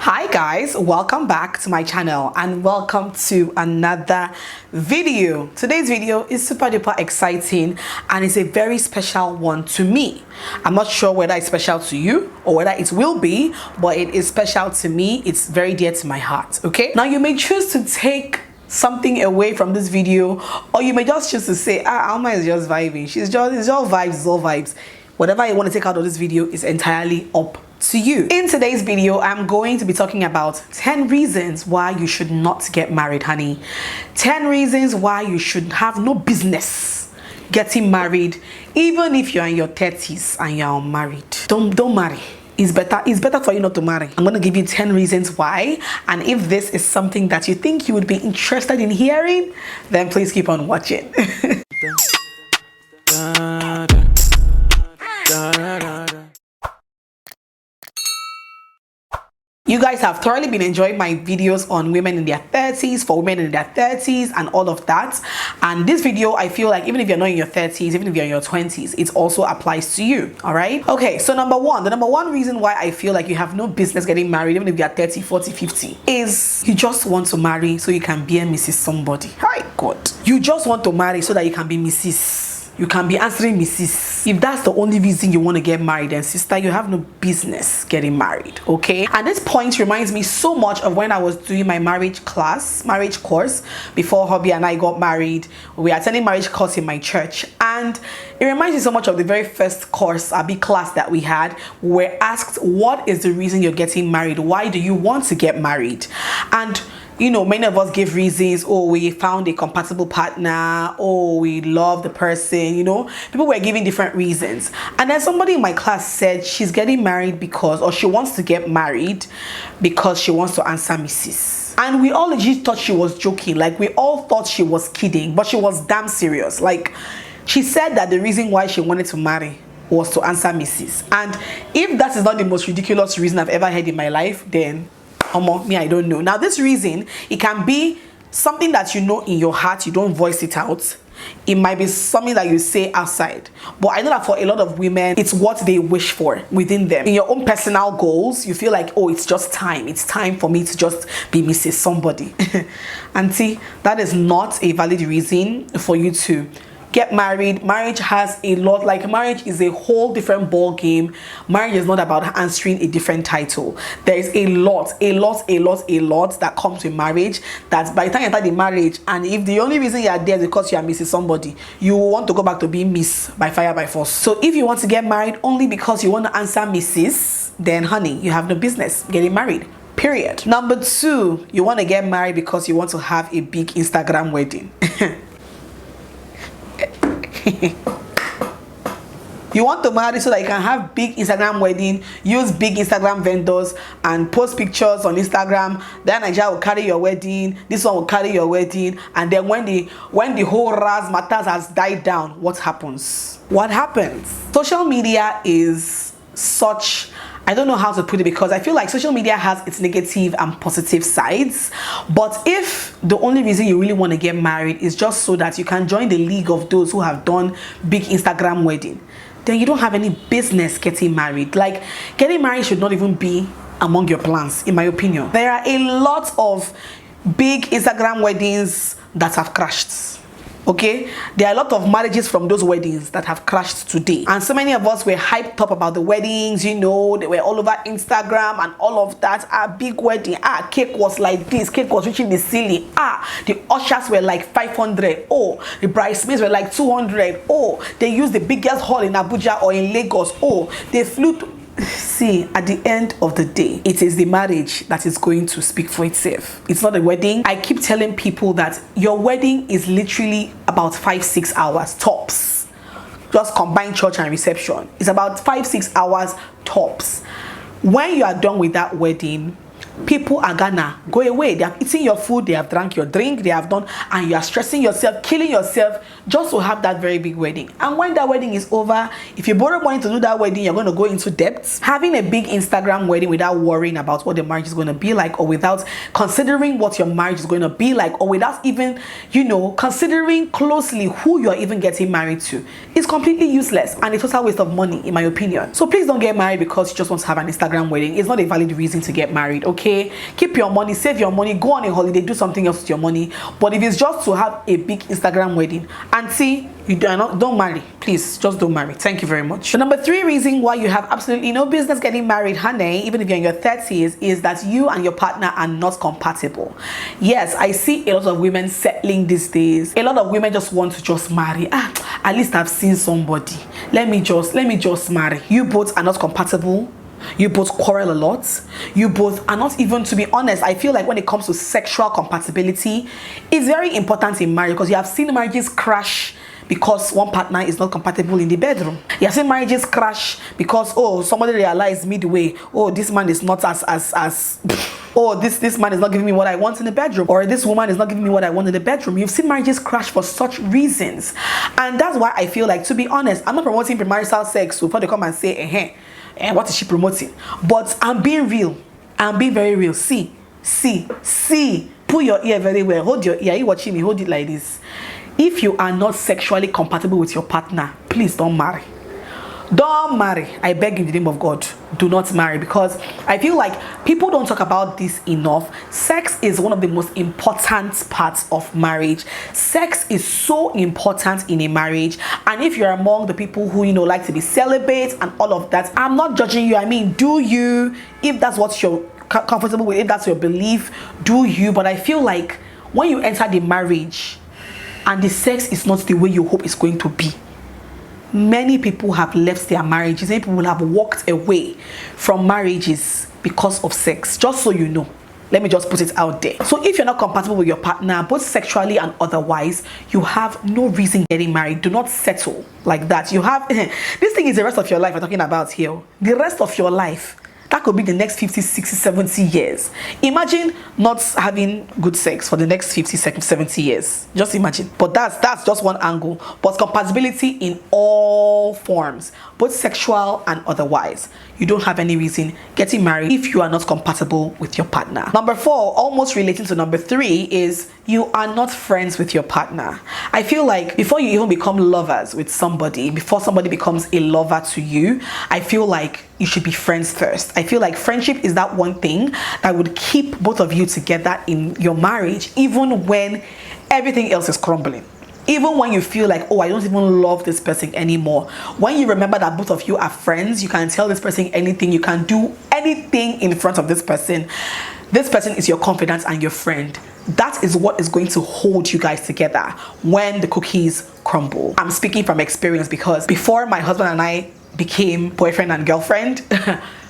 Hi guys, welcome back to my channel and welcome to another video. Today's video is super duper exciting and it's a very special one to me. I'm not sure whether it's special to you or whether it will be, but it is special to me. It's very dear to my heart. Okay, now you may choose to take something away from this video, or you may just choose to say, Alma is just vibing. It's all vibes, it's all vibes. Whatever you want to take out of this video is entirely up to you. In today's video, I'm going to be talking about 10 reasons why you should not get married, honey. 10 reasons why you should have no business getting married, even if you're in your 30s and you're unmarried. Don't marry. It's better for you not to marry. I'm going to give you 10 reasons why, and if this is something that you think you would be interested in hearing, then please keep on watching. You guys have thoroughly been enjoying my videos on women in their 30s, for women in their 30s and all of that. And this video, I feel like even if you're not in your 30s, even if you're in your 20s, it also applies to you, all right? Okay, so the number one reason why I feel like you have no business getting married, even if you're 30, 40, 50, is you just want to marry so you can be a Mrs. somebody. Hi, God. You just want to marry so that you can be Mrs. You can be answering Mrs. If that's the only reason you want to get married, then sister, you have no business getting married, okay? And this point reminds me so much of when I was doing my marriage course, before Hobby and I got married. We were attending marriage course in my church, and it reminds me so much of the very first course, a big class that we had. We were asked, what is the reason you're getting married? Why do you want to get married? And you know, many of us give reasons. Oh, we found a compatible partner. Oh, we love the person. You know, people were giving different reasons. And then somebody in my class said she's getting married because, or she wants to get married because she wants to answer Mrs. And we all legit thought she was joking. Like, we all thought she was kidding, but she was damn serious. Like, she said that the reason why she wanted to marry was to answer Mrs. And if that is not the most ridiculous reason I've ever heard in my life, then me, I don't know. Now, this reason, it can be something that you know in your heart, you don't voice it out. It might be something that you say outside, but I know that for a lot of women, it's what they wish for within them. In your own personal goals, you feel like, oh, it's just time. It's time for me to just be Mrs. somebody. Auntie, that is not a valid reason for you to get married. Marriage has a lot, like, marriage is a whole different ball game. Marriage is not about answering a different title. There is a lot that comes with marriage, that by the time you enter the marriage, and if the only reason you are there is because you are Mrs. somebody, you want to go back to being Miss by fire by force. So if you want to get married only because you want to answer Mrs., then honey, you have no business getting married. Period. Number 2, you want to get married because you want to have a big Instagram wedding. You want to marry so that you can have big Instagram wedding, use big Instagram vendors and post pictures on Instagram. Then Nigeria will carry your wedding, this one will carry your wedding, and then when the whole razzmatazz has died down, what happens? What happens? Social media is such, I don't know how to put it, because I feel like social media has its negative and positive sides. But if the only reason you really want to get married is just so that you can join the league of those who have done big Instagram wedding, then you don't have any business getting married. Like, getting married should not even be among your plans, in my opinion. There are a lot of big Instagram weddings that have crashed. Okay, there are a lot of marriages from those weddings that have crashed today, and so many of us were hyped up about the weddings. You know, they were all over Instagram and all of that. Big wedding, cake was like this, cake was reaching the ceiling. The ushers were like 500. Oh, the bridesmaids were like 200. Oh, they used the biggest hall in Abuja or in Lagos. Oh, they flew to... See, at the end of the day, it is the marriage that is going to speak for itself. It's not a wedding. I keep telling people that your wedding is literally about 5-6 hours tops. Just combine church and reception. It's about 5-6 hours tops. When you are done with that wedding, people are gonna go away. They have eaten your food, they have drank your drink, they have done, and you are stressing yourself, killing yourself just to have that very big wedding. And when that wedding is over, if you borrow money to do that wedding, you're going to go into debt. Having a big Instagram wedding without worrying about what the marriage is going to be like, or without considering what your marriage is going to be like, or without even, you know, considering closely who you're even getting married to, is completely useless and a total waste of money, in my opinion. So please don't get married because you just want to have an Instagram wedding. It's not a valid reason to get married. okay? Keep your money, save your money, go on a holiday, do something else with your money. But if it's just to have a big Instagram wedding, auntie, don't marry. Please, just don't marry. Thank you very much. The number 3 reason why you have absolutely no business getting married, honey, even if you're in your 30s, is that you and your partner are not compatible. Yes, I see a lot of women settling these days. A lot of women just want to just marry. At least I've seen somebody. Let me just marry. You both are not compatible. You both quarrel a lot. You both are not even, to be honest, I feel like when it comes to sexual compatibility, it's very important in marriage, because you have seen marriages crash because one partner is not compatible in the bedroom. You have seen marriages crash because, oh, somebody realized midway, oh, this man is not oh, this man is not giving me what I want in the bedroom, or this woman is not giving me what I want in the bedroom. You've seen marriages crash for such reasons. And that's why I feel like, to be honest, I'm not promoting premarital sex before they come and say, what is she promoting? But I'm being real. I'm being very real. See. Pull your ear very well. Hold your ear. Are you watching me? Hold it like this. If you are not sexually compatible with your partner, please don't marry. Don't marry. I beg in the name of God, do not marry, because I feel like people don't talk about this enough. Sex is one of the most important parts of marriage. Sex is so important in a marriage. And if you're among the people who, like to be celibate and all of that, I'm not judging you. I mean, do you? If that's what you're comfortable with, if that's your belief, do you? But I feel like when you enter the marriage and the sex is not the way you hope it's going to be, many people have left their marriages. Many people have walked away from marriages because of sex. Just so you know, let me just put it out there. So if you're not compatible with your partner, both sexually and otherwise, you have no reason getting married. Do not settle like that. You have this thing is the rest of your life we're talking about here. The rest of your life. That could be the next 50, 60, 70 years. Imagine not having good sex for the next 50, 70 years. Just imagine. But that's just one angle. But compatibility in all forms, both sexual and otherwise. You don't have any reason getting married if you are not compatible with your partner. Number 4, almost relating to number 3, is you are not friends with your partner. I feel like before you even become lovers with somebody, before somebody becomes a lover to you, I feel like you should be friends first. I feel like friendship is that one thing that would keep both of you together in your marriage, even when everything else is crumbling. Even when you feel like, oh, I don't even love this person anymore. When you remember that both of you are friends, you can tell this person anything, you can do anything in front of this person. This person is your confidant and your friend. That is what is going to hold you guys together when the cookies crumble. I'm speaking from experience, because before my husband and I became boyfriend and girlfriend,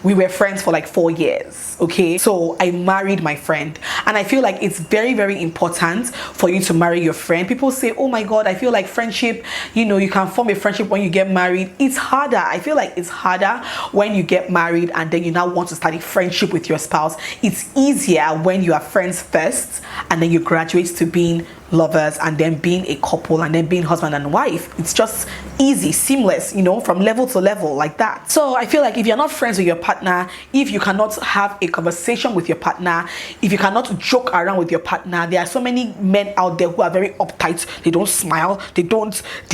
we were friends for like 4 years, okay? So I married my friend, and I feel like it's very, very important for you to marry your friend. People say, oh my God, I feel like friendship, you can form a friendship when you get married. It's harder. I feel like it's harder when you get married and then you now want to start a friendship with your spouse. It's easier when you are friends first and then you graduate to being lovers and then being a couple and then being husband and wife. It's just easy, seamless, from level to level like that. So I feel like if you're not friends with your partner, if you cannot have a conversation with your partner, if you cannot joke around with your partner, there are so many men out there who are very uptight. They don't smile. They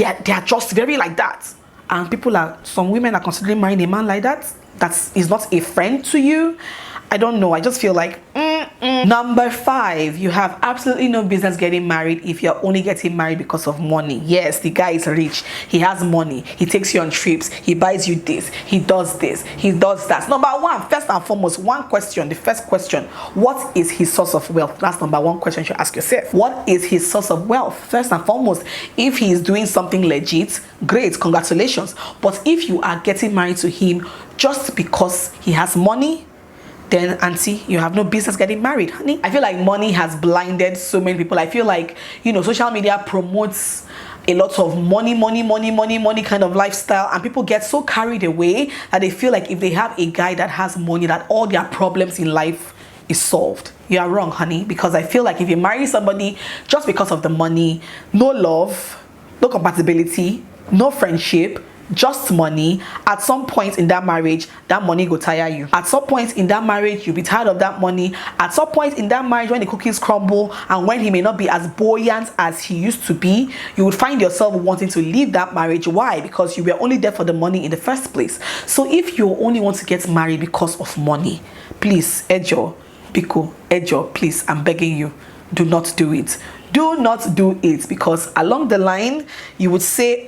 are just very like that. And some women are considering marrying a man like that. That is not a friend to you. I don't know. I just feel like Number 5, you have absolutely no business getting married if you're only getting married because of money. Yes, the guy is rich. He has money. He takes you on trips. He buys you this. He does this. He does that. Number 1, first and foremost, the first question, what is his source of wealth? That's number 1 question you should ask yourself. What is his source of wealth? First and foremost, if he is doing something legit, great, congratulations. But if you are getting married to him just because he has money, then auntie, you have no business getting married, honey. I feel like money has blinded so many people. I feel like, social media promotes a lot of money kind of lifestyle, and people get so carried away that they feel like if they have a guy that has money, that all their problems in life is solved. You are wrong, honey, because I feel like if you marry somebody just because of the money, no love, no compatibility, no friendship, just money, at some point in that marriage, that money will tire you. At some point in that marriage, you'll be tired of that money. At some point in that marriage, when the cookies crumble and when he may not be as buoyant as he used to be, you would find yourself wanting to leave that marriage. Why? Because you were only there for the money in the first place. So if you only want to get married because of money, please, Ejo, Biko, Ejo, please, I'm begging you, do not do it. Do not do it, because along the line you would say,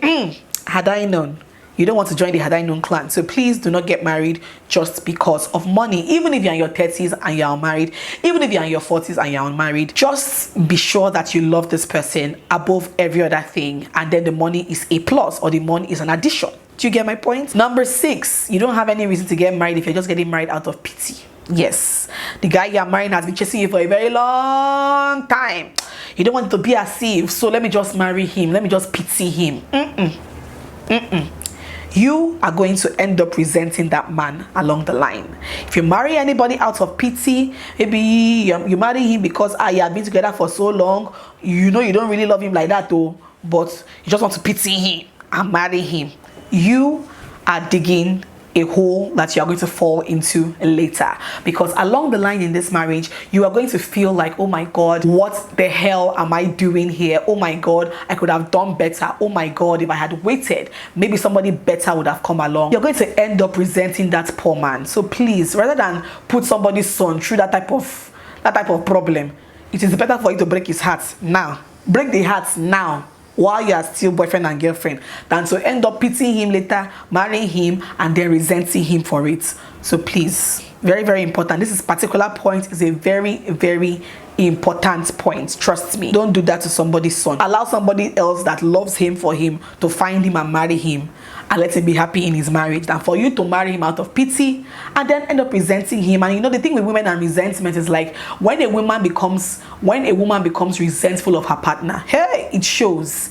had I known. You don't want to join the had I known clan. So please do not get married just because of money. Even if you're in your 30s and you're unmarried, even if you're in your 40s and you're unmarried, just be sure that you love this person above every other thing, and then the money is a plus, or the money is an addition. Do you get my point? Number 6, you don't have any reason to get married if you're just getting married out of pity. Yes, the guy you're marrying has been chasing you for a very long time. You don't want it to be as if, so let me just marry him, let me just pity him. You are going to end up resenting that man along the line. If you marry anybody out of pity, maybe you marry him because you have been together for so long, you know you don't really love him like that though, but you just want to pity him and marry him, you are digging a hole that you are going to fall into later, because along the line in this marriage you are going to feel like, oh my god, what the hell am I doing here? Oh my god, I could have done better. Oh my god, if I had waited, maybe somebody better would have come along. You're going to end up resenting that poor man. So please, rather than put somebody's son through that type of problem, it is better for you to break his heart now. Break the heart now, while you are still boyfriend and girlfriend, than to end up pitying him later, marrying him, and then resenting him for it. So please, very, very important. This particular point is a very, very important point. Trust me. Don't do that to somebody's son. Allow somebody else that loves him for him to find him and marry him, and let him be happy in his marriage, than for you to marry him out of pity and then end up resenting him. And you know, the thing with women and resentment is like, when a woman becomes resentful of her partner, hey, it shows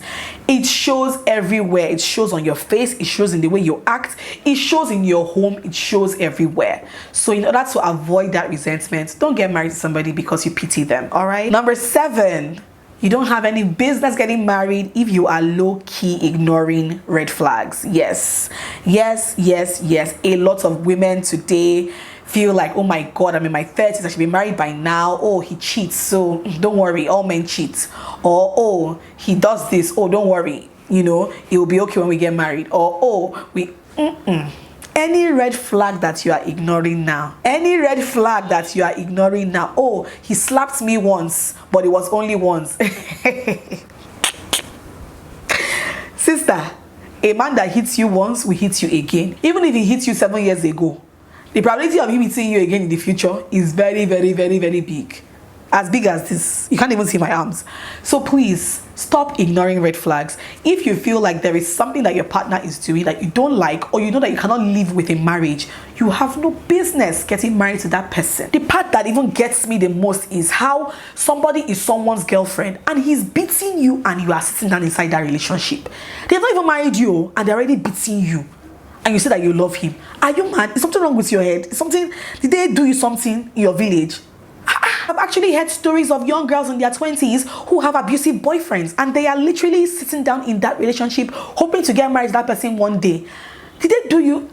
everywhere. It shows on your face, it shows in the way you act, it shows in your home, it shows everywhere. So in order to avoid that resentment, don't get married to somebody because you pity them. All right. Number 7, you don't have any business getting married if you are low-key ignoring red flags. Yes. A lot of women today feel like, oh my god, I'm in my 30s, I should be married by now. Oh, he cheats, so don't worry, all men cheat. Or, oh, he does this, oh, don't worry, you know, it will be okay when we get married. Or, oh, any red flag that you are ignoring now, oh, he slapped me once, but it was only once. Sister, a man that hits you once will hit you again. Even if he hit you 7 years ago, the probability of him hitting you again in the future is very, very, very, very big. As big as this. You can't even see my arms. So please, stop ignoring red flags. If you feel like there is something that your partner is doing that you don't like, or you know that you cannot live with in marriage, you have no business getting married to that person. The part that even gets me the most is how somebody is someone's girlfriend and he's beating you, and you are sitting down inside that relationship. They've not even married you and they're already beating you. And you say that you love him. Are you mad? Is something wrong with your head? Did they do you something in your village? I've actually heard stories of young girls in their 20s who have abusive boyfriends, and they are literally sitting down in that relationship hoping to get married to that person one day. Did they do you?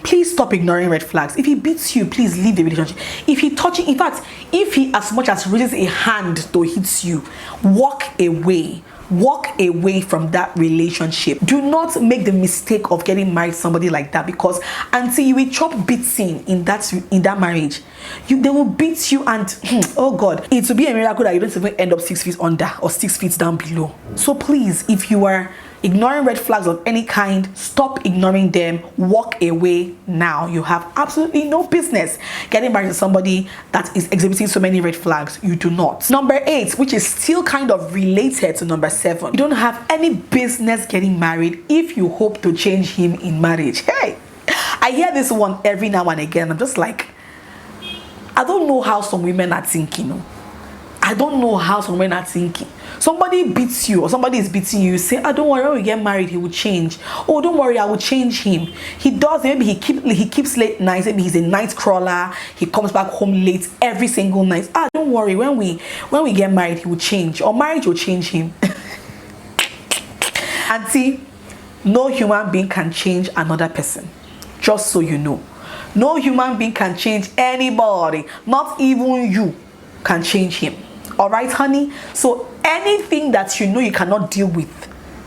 Please stop ignoring red flags. If he beats you, please leave the relationship. If he touches, in fact, if he as much as raises a hand to hit you, walk away. Walk away from that relationship. Do not make the mistake of getting married to somebody like that, because until you will chop beating in that marriage, they will beat you, and oh god, it will be a miracle that you don't even end up 6 feet under or 6 feet down below. So please, if you are ignoring red flags of any kind, stop ignoring them. Walk away now. You have absolutely no business getting married to somebody that is exhibiting so many red flags. You do not. Number 8, which is still kind of related to number 7, you don't have any business getting married if you hope to change him in marriage. Hey, I hear this one every now and again. I'm just like, I don't know how some women are thinking. I don't know how some women are thinking. Somebody beats you, or somebody is beating you, say, don't worry, when we get married he will change. Oh, don't worry, I will change him. He does. Maybe he keeps late nights. Maybe he's a night crawler. He comes back home late every single night. Don't worry, when we get married he will change, or marriage will change him. Auntie, no human being can change another person. Just so you know, no human being can change anybody. Not even you can change him. All right, honey? So anything that you know you cannot deal with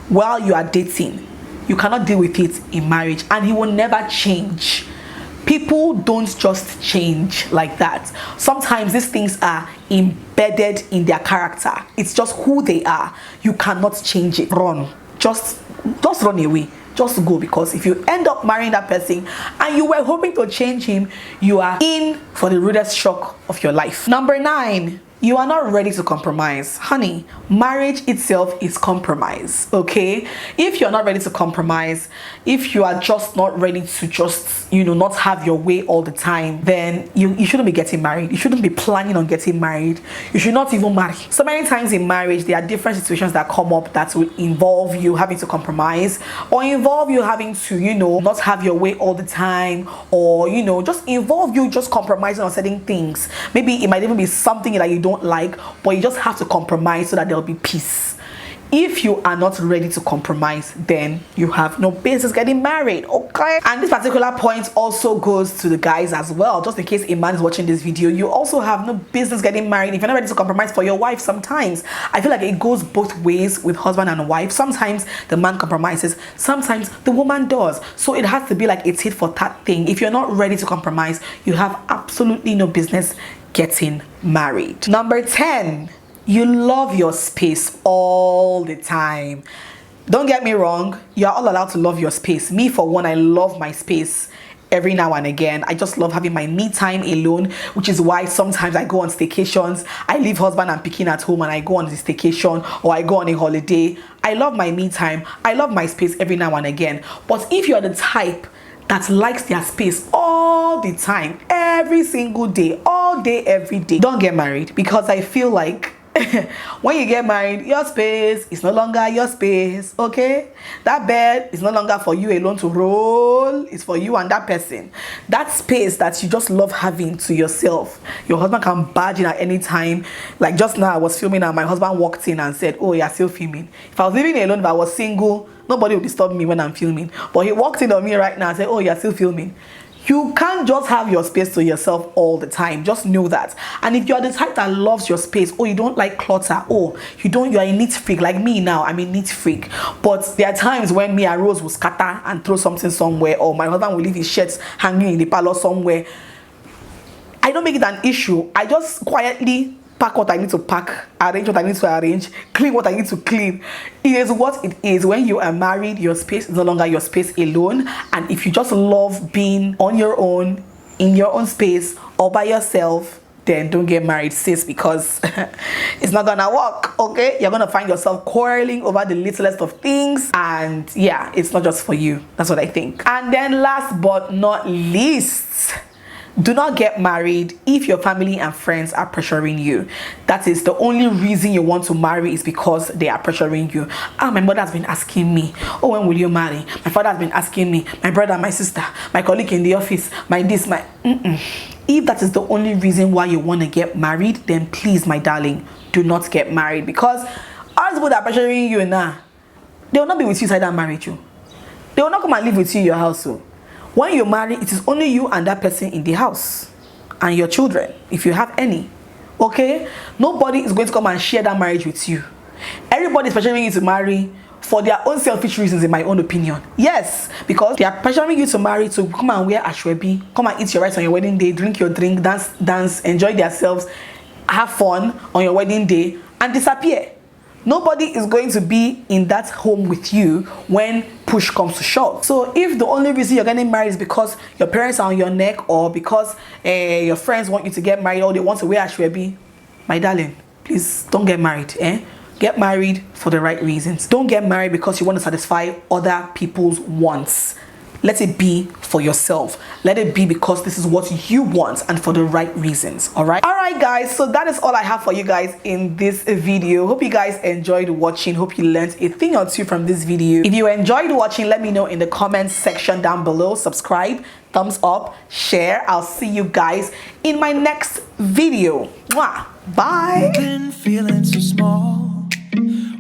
while you are dating, you cannot deal with it in marriage, and he will never change. People don't just change like that. Sometimes these things are embedded in their character. It's just who they are. You cannot change it. Run. Just run away. Just go, because if you end up marrying that person and you were hoping to change him, you are in for the rudest shock of your life. Number 9, you are not ready to compromise. Honey, marriage itself is compromise, okay? If you're not ready to compromise, if you are just not ready to just, not have your way all the time, then you shouldn't be getting married. You shouldn't be planning on getting married. You should not even marry. So many times in marriage, there are different situations that come up that will involve you having to compromise, or involve you having to, not have your way all the time, or, just involve you just compromising on certain things. Maybe it might even be something that you don't like, but you just have to compromise so that there'll be peace. If you are not ready to compromise, then you have no business getting married, okay? And this particular point also goes to the guys as well. Just in case a man is watching this video, you also have no business getting married if you're not ready to compromise for your wife. Sometimes I feel like it goes both ways with husband and wife. Sometimes the man compromises, sometimes the woman does. So it has to be like a tit for tat thing. If you're not ready to compromise, you have absolutely no business getting married. Number 10, you love your space all the time. Don't get me wrong, you're all allowed to love your space. Me, for one, I love my space every now and again. I just love having my me time alone, which is why sometimes I go on staycations. I leave husband and pikin at home and I go on the staycation, or I go on a holiday. I love my me time. I love my space every now and again. But if you're the type that likes their space all the time, every single day, all day, every day, don't get married, because I feel like when you get married, your space is no longer your space, okay? That bed is no longer for you alone to roll. It's for you and that person. That space that you just love having to yourself, your husband can barge in at any time. Like just now I was filming and my husband walked in and said, oh, you're still filming. If I was living alone, if I was single, nobody would disturb me when I'm filming. But he walked in on me right now and said, oh, you're still filming. You can't just have your space to yourself all the time. Just know that. And if you're the type that loves your space, or you don't like clutter, or you're a neat freak, like me now, I'm a neat freak. But there are times when me and Rose will scatter and throw something somewhere, or my husband will leave his shirts hanging in the parlor somewhere. I don't make it an issue. I just quietly pack what I need to pack, arrange what I need to arrange, clean what I need to clean. It is what it is. When you are married, your space is no longer your space alone. And if you just love being on your own, in your own space, or by yourself, then don't get married, sis, because it's not gonna work, okay? You're gonna find yourself quarreling over the littlest of things, and yeah, it's not just for you. That's what I think. And then last but not least, do not get married if your family and friends are pressuring you. That is the only reason you want to marry, is because they are pressuring you. My mother has been asking me, oh, when will you marry? My father has been asking me, my brother, my sister, my colleague in the office, my this, my... If that is the only reason why you want to get married, then please, my darling, do not get married. Because all people that are pressuring you now, they will not be with you inside that marriage. They will not come and live with you in your house. So when you marry, it is only you and that person in the house, and your children, if you have any, okay? Nobody is going to come and share that marriage with you. Everybody is pressuring you to marry for their own selfish reasons, in my own opinion. Yes, because they are pressuring you to marry to come and wear ashwebi, come and eat your rice on your wedding day, drink your drink, dance, enjoy themselves, have fun on your wedding day, and disappear. Nobody is going to be in that home with you when push comes to shove. So if the only reason you're getting married is because your parents are on your neck, or because your friends want you to get married, or they want to wear ashwebi, my darling, please don't get married. Get married for the right reasons. Don't get married because you want to satisfy other people's wants. Let it be for yourself. Let it be because this is what you want and for the right reasons. All right guys, so that is all I have for you guys in this video. Hope you guys enjoyed watching. Hope you learned a thing or two from this video. If you enjoyed watching, let me know in the comments section down below. Subscribe, thumbs up, share. I'll see you guys in my next video. Mwah. Bye. Been feeling so small.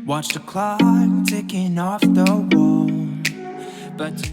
Watch the clock ticking off the wall, but